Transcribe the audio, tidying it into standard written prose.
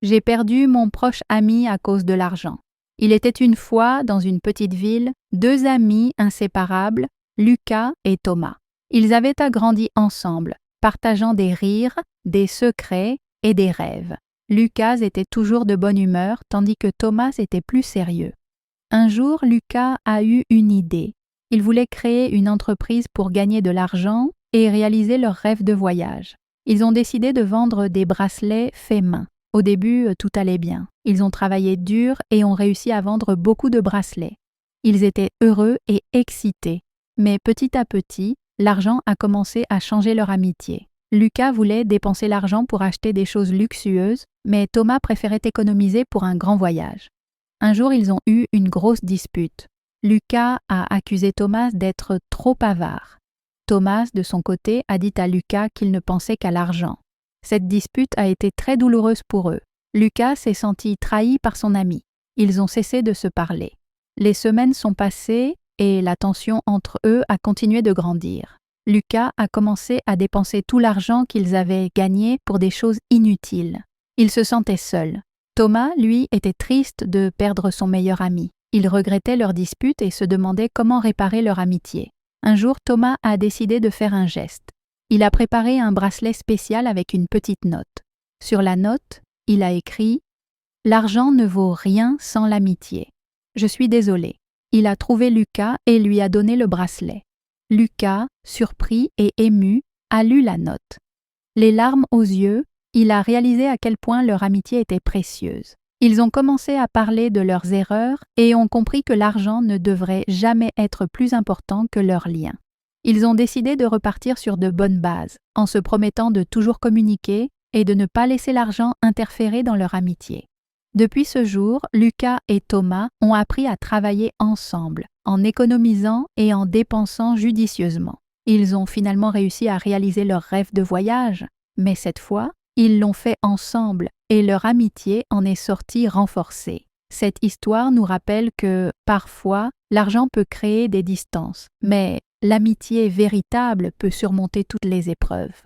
J'ai perdu mon proche ami à cause de l'argent. Il était une fois, dans une petite ville, deux amis inséparables, Lucas et Thomas. Ils avaient agrandi ensemble, partageant des rires, des secrets et des rêves. Lucas était toujours de bonne humeur, tandis que Thomas était plus sérieux. Un jour, Lucas a eu une idée. Il voulait créer une entreprise pour gagner de l'argent et réaliser leur rêve de voyage. Ils ont décidé de vendre des bracelets faits main. Au début, tout allait bien. Ils ont travaillé dur et ont réussi à vendre beaucoup de bracelets. Ils étaient heureux et excités. Mais petit à petit, l'argent a commencé à changer leur amitié. Lucas voulait dépenser l'argent pour acheter des choses luxueuses, mais Thomas préférait économiser pour un grand voyage. Un jour, ils ont eu une grosse dispute. Lucas a accusé Thomas d'être trop avare. Thomas, de son côté, a dit à Lucas qu'il ne pensait qu'à l'argent. Cette dispute a été très douloureuse pour eux. Lucas s'est senti trahi par son ami. Ils ont cessé de se parler. Les semaines sont passées et la tension entre eux a continué de grandir. Lucas a commencé à dépenser tout l'argent qu'ils avaient gagné pour des choses inutiles. Il se sentait seul. Thomas, lui, était triste de perdre son meilleur ami. Il regrettait leur dispute et se demandait comment réparer leur amitié. Un jour, Thomas a décidé de faire un geste. Il a préparé un bracelet spécial avec une petite note. Sur la note, il a écrit « L'argent ne vaut rien sans l'amitié. Je suis désolé. » Il a trouvé Lucas et lui a donné le bracelet. Lucas, surpris et ému, a lu la note. Les larmes aux yeux, il a réalisé à quel point leur amitié était précieuse. Ils ont commencé à parler de leurs erreurs et ont compris que l'argent ne devrait jamais être plus important que leur lien. Ils ont décidé de repartir sur de bonnes bases, en se promettant de toujours communiquer et de ne pas laisser l'argent interférer dans leur amitié. Depuis ce jour, Lucas et Thomas ont appris à travailler ensemble, en économisant et en dépensant judicieusement. Ils ont finalement réussi à réaliser leur rêve de voyage, mais cette fois, ils l'ont fait ensemble et leur amitié en est sortie renforcée. Cette histoire nous rappelle que, parfois, l'argent peut créer des distances, mais l'amitié véritable peut surmonter toutes les épreuves.